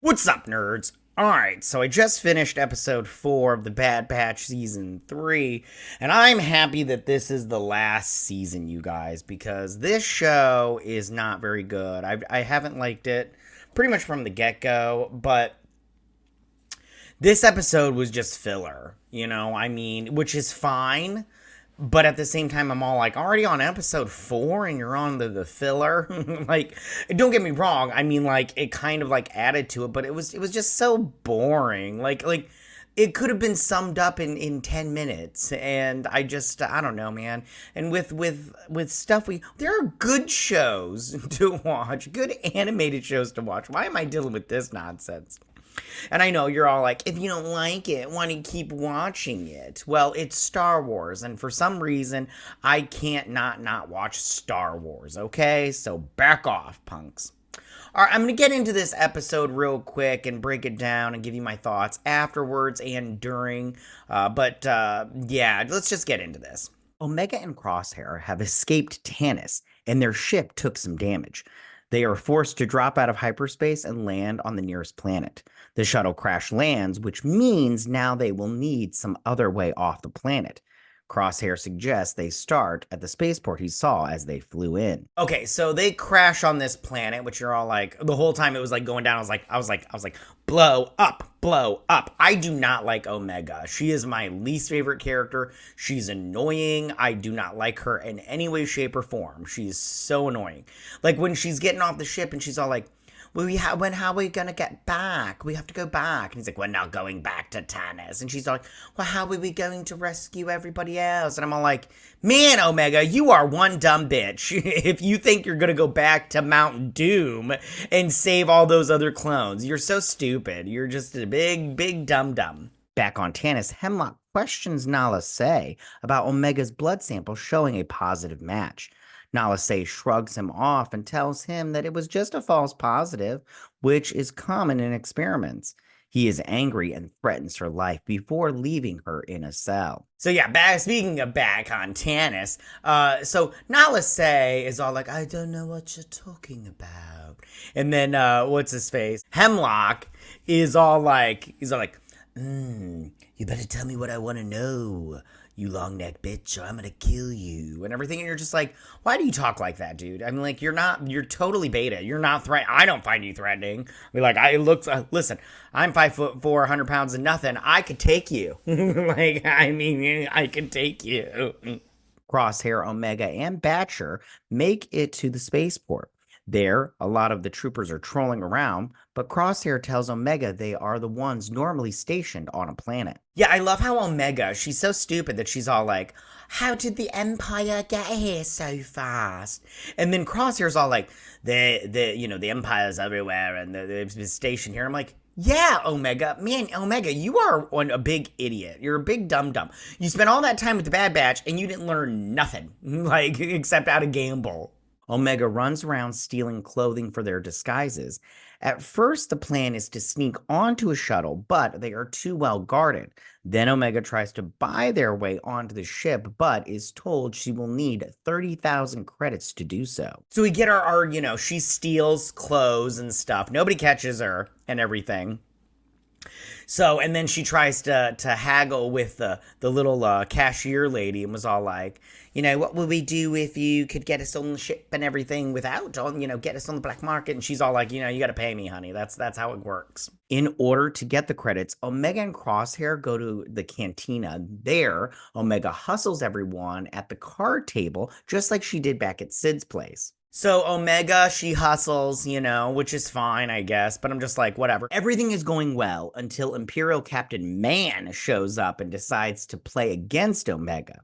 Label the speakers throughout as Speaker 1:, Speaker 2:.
Speaker 1: What's up, nerds? Alright, so I just finished episode 4 of The Bad Batch season 3, and I'm happy that this is the last season, you guys, because this show is not very good. I haven't liked it pretty much from the get go, but this episode was just filler, which is fine. But at the same time, I'm all like, already on episode 4 and you're on the filler? Like, don't get me wrong. I mean, like, it kind of, like, added to it, but it was just so boring. Like, it could have been summed up in 10 minutes. And I don't know, man. And with stuff there are good shows to watch, good animated shows to watch. Why am I dealing with this nonsense? And I know you're all like, if you don't like it, why don't you keep watching it? Well, it's Star Wars, and for some reason, I can't not watch Star Wars, okay? So back off, punks. All right, I'm going to get into this episode real quick and break it down and give you my thoughts afterwards and during. Yeah, let's just get into this. Omega and Crosshair have escaped Tanis, and their ship took some damage. They are forced to drop out of hyperspace and land on the nearest planet. The shuttle crash lands, which means now they will need some other way off the planet. Crosshair suggests they start at the spaceport he saw as they flew in. Okay, so they crash on this planet, which you're all like, the whole time it was like going down, I was like, blow up, blow up. I do not like Omega. She is my least favorite character. She's annoying. I do not like her in any way, shape, or form. She's so annoying. Like when she's getting off the ship and she's all like, well, how are we gonna get back? We have to go back. And he's like, we're not going back to Tanis. And she's like, well, how are we going to rescue everybody else? And I'm all like, man, Omega, you are one dumb bitch. If you think you're gonna go back to Mount Doom and save all those other clones, you're so stupid. You're just a big dumb. Back on Tanis, Hemlock questions Nala Se about Omega's blood sample showing a positive match. Nala Se shrugs him off and tells him that it was just a false positive, which is common in experiments. He is angry and threatens her life before leaving her in a cell. So yeah, speaking of back on Tanis, so Nala Se is all like, I don't know what you're talking about. And then, what's his face? Hemlock is all like, you better tell me what I want to know, you long neck bitch, or I'm gonna kill you, and everything. And you're just like, why do you talk like that, dude? I mean, like, you're totally beta. You're not I don't find you threatening. I mean, like, listen, I'm 5'4", 100 pounds and nothing. I could take you. I could take you. Crosshair, Omega, and Batcher make it to the spaceport. There, a lot of the troopers are trolling around, but Crosshair tells Omega they are the ones normally stationed on a planet. Yeah, I love how Omega, she's so stupid that she's all like, how did the Empire get here so fast? And then Crosshair's all like, the Empire's everywhere and they've been stationed here. I'm like, yeah, Omega. Man, Omega, you are a big idiot. You're a big dum-dum. You spent all that time with the Bad Batch and you didn't learn nothing, like, except how to gamble. Omega runs around stealing clothing for their disguises. At first, the plan is to sneak onto a shuttle, but they are too well guarded. Then Omega tries to buy their way onto the ship, but is told she will need 30,000 credits to do so. So we get she steals clothes and stuff. Nobody catches her and everything. So, and then she tries to haggle with the little cashier lady and was all like, what would we do if you could get us on the ship and everything without, get us on the black market? And she's all like, you got to pay me, honey. That's how it works. In order to get the credits, Omega and Crosshair go to the cantina. There, Omega hustles everyone at the card table, just like she did back at Sid's place. So Omega, she hustles, which is fine, I guess, but I'm just like, whatever. Everything is going well until Imperial Captain Man shows up and decides to play against Omega.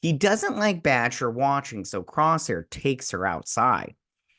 Speaker 1: He doesn't like Batcher watching, so Crosshair takes her outside.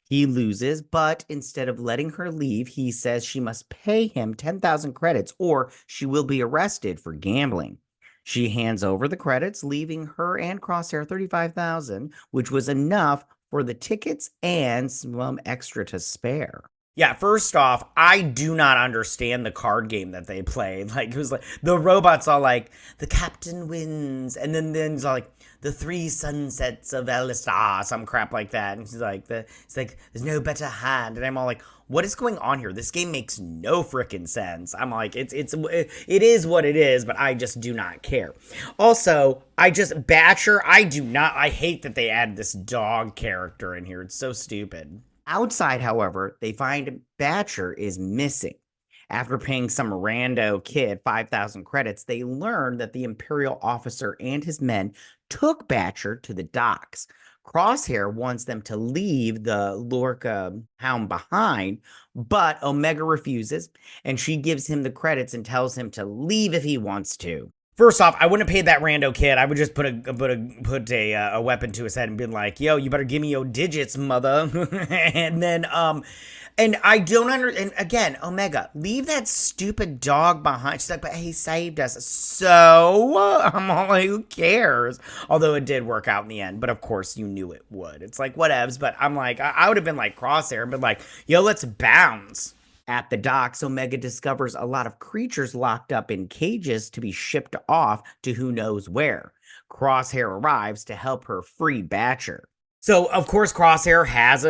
Speaker 1: He loses, but instead of letting her leave, he says she must pay him 10,000 credits or she will be arrested for gambling. She hands over the credits, leaving her and Crosshair 35,000, which was enough for the tickets and some extra to spare. Yeah, first off, I do not understand the card game that they played. Like, it was like the robots all like, the captain wins, and then it's all like the three sunsets of Elistar, some crap like that. And it's like there's no better hand, and I'm all like, what is going on here? This game makes no freaking sense. I'm like, it is what it is, but I just do not care. Also, I hate that they add this dog character in here. It's so stupid. Outside, however, they find Batcher is missing. After paying some rando kid 5,000 credits, they learn that the Imperial officer and his men took Batcher to the docks. Crosshair wants them to leave the Lorca hound behind, but Omega refuses, and she gives him the credits and tells him to leave if he wants to. First off, I wouldn't have paid that rando kid. I would just put a weapon to his head and been like, "Yo, you better give me your digits, mother." and then and I don't and again, Omega, leave that stupid dog behind. She's like, "But he saved us." So I'm all like, "Who cares?" Although it did work out in the end, but of course you knew it would. It's like whatevs. But I'm like, I would have been like Crosshair and been like, "Yo, let's bounce." At the docks, Omega discovers a lot of creatures locked up in cages to be shipped off to who knows where. Crosshair arrives to help her free Batcher. So, of course, Crosshair has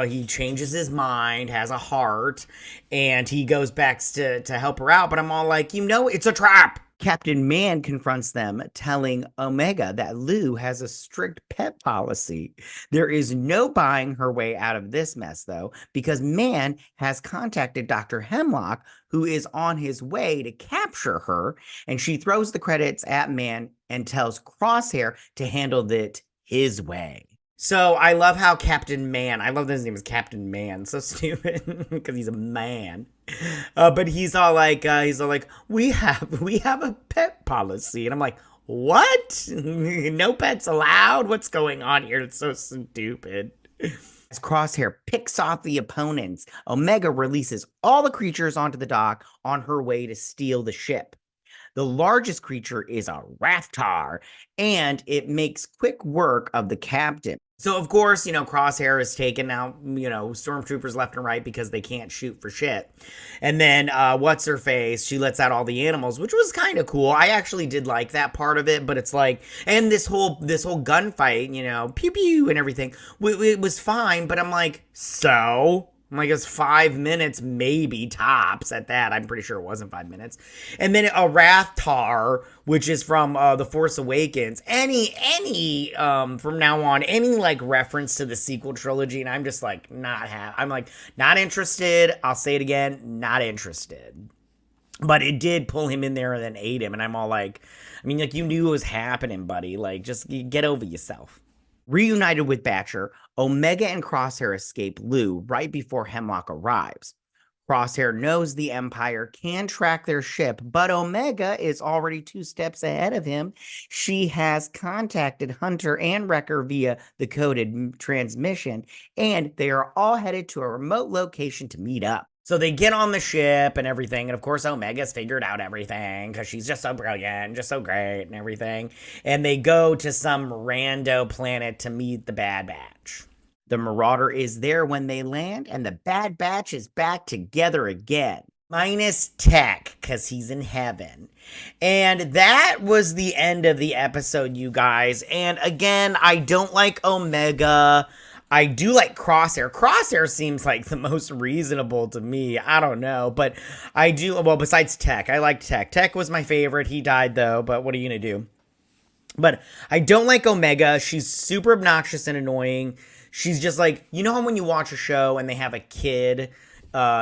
Speaker 1: he changes his mind, has a heart, and he goes back to help her out. But I'm all like, it's a trap. Captain Man confronts them, telling Omega that Lou has a strict pet policy. There is no buying her way out of this mess, though, because Man has contacted Dr. Hemlock, who is on his way to capture her, and she throws the credits at Man and tells Crosshair to handle it his way. So I love how Captain Man, I love that his name is Captain Man, so stupid, because he's a man. But he's all like, we have a pet policy, and I'm like, what? No pets allowed? What's going on here? It's so stupid. As Crosshair picks off the opponents, Omega releases all the creatures onto the dock on her way to steal the ship. The largest creature is a Rathtar, and it makes quick work of the captain. So, of course, Crosshair is taking out, stormtroopers left and right because they can't shoot for shit. And then, what's-her-face, she lets out all the animals, which was kind of cool. I actually did like that part of it, but it's like, and this whole gunfight, pew-pew and everything, it was fine, but I'm like, so? I'm like, it's 5 minutes, maybe tops at that. I'm pretty sure it wasn't 5 minutes. And then a Rathtar, which is from The Force Awakens. Any from now on, any like reference to the sequel trilogy, and I'm just like not interested. I'll say it again, not interested. But it did pull him in there and then ate him, and I'm all like, you knew it was happening, buddy. Like, just get over yourself. Reunited with Batcher, Omega and Crosshair escape Lou right before Hemlock arrives. Crosshair knows the Empire can track their ship, but Omega is already 2 steps ahead of him. She has contacted Hunter and Wrecker via the coded transmission, and they are all headed to a remote location to meet up. So they get on the ship and everything, and of course Omega's figured out everything because she's just so brilliant, just so great and everything. And they go to some rando planet to meet the Bad Batch. The Marauder is there when they land, and the Bad Batch is back together again. Minus Tech, because he's in heaven. And that was the end of the episode, you guys. And again, I don't like Omega. I do like Crosshair. Crosshair seems like the most reasonable to me. I don't know, but I do. Well, besides Tech, I like Tech. Tech was my favorite. He died though, but what are you going to do? But I don't like Omega. She's super obnoxious and annoying. She's just like, how when you watch a show and they have a kid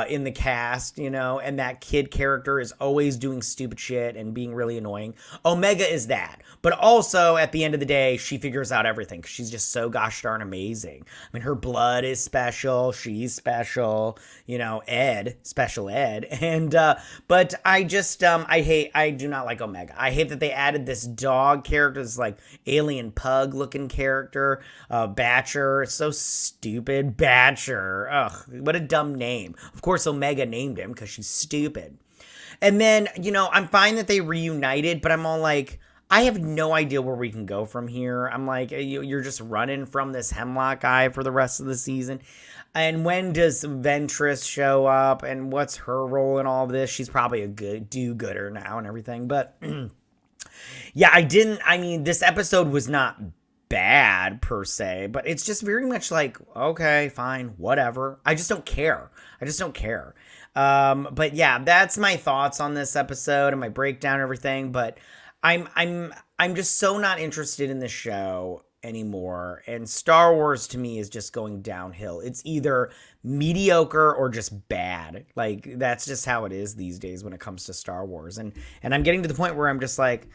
Speaker 1: in the cast, and that kid character is always doing stupid shit and being really annoying. Omega is that. But also, at the end of the day, she figures out everything because she's just so gosh darn amazing. Her blood is special. She's special. Special Ed. And, but I just, I do not like Omega. I hate that they added this dog character, this like alien pug looking character, Batcher. It's so stupid. Batcher. Ugh, what a dumb name. Of course, Omega named him because she's stupid. And then, I'm fine that they reunited, but I'm all like, I have no idea where we can go from here. I'm like, you're just running from this Hemlock guy for the rest of the season. And when does Ventress show up? And what's her role in all of this? She's probably a good do-gooder now and everything. But yeah, I mean, this episode was not bad per se, but it's just very much like, okay, fine, whatever. I just don't care. But yeah, that's my thoughts on this episode and my breakdown and everything. But I'm just so not interested in the show anymore. And Star Wars to me is just going downhill. It's either mediocre or just bad. Like, that's just how it is these days when it comes to Star Wars. And I'm getting to the point where I'm just like,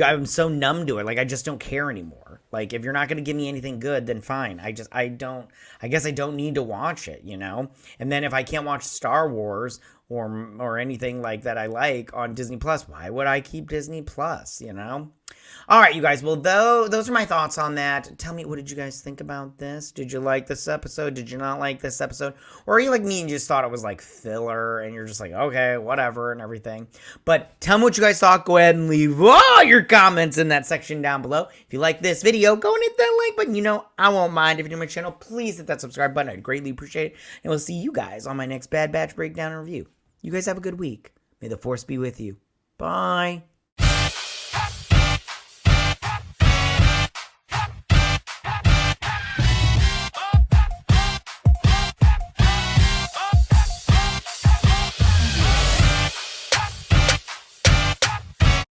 Speaker 1: I'm so numb to it. Like, I just don't care anymore. Like, if you're not going to give me anything good, then fine. I guess I don't need to watch it, you know? And then if I can't watch Star Wars or anything like that I like on Disney Plus, why would I keep Disney Plus, you know? All right, you guys. Well, those are my thoughts on that. Tell me, what did you guys think about this? Did you like this episode? Did you not like this episode? Or are you like me and just thought it was like filler and you're just like, okay, whatever and everything? But tell me what you guys thought. Go ahead and leave all your comments in that section down below. If you like this video, go and hit that like button. You know, I won't mind. If you're new to my channel, please hit that subscribe button. I'd greatly appreciate it. And we'll see you guys on my next Bad Batch breakdown and review. You guys have a good week. May the Force be with you. Bye.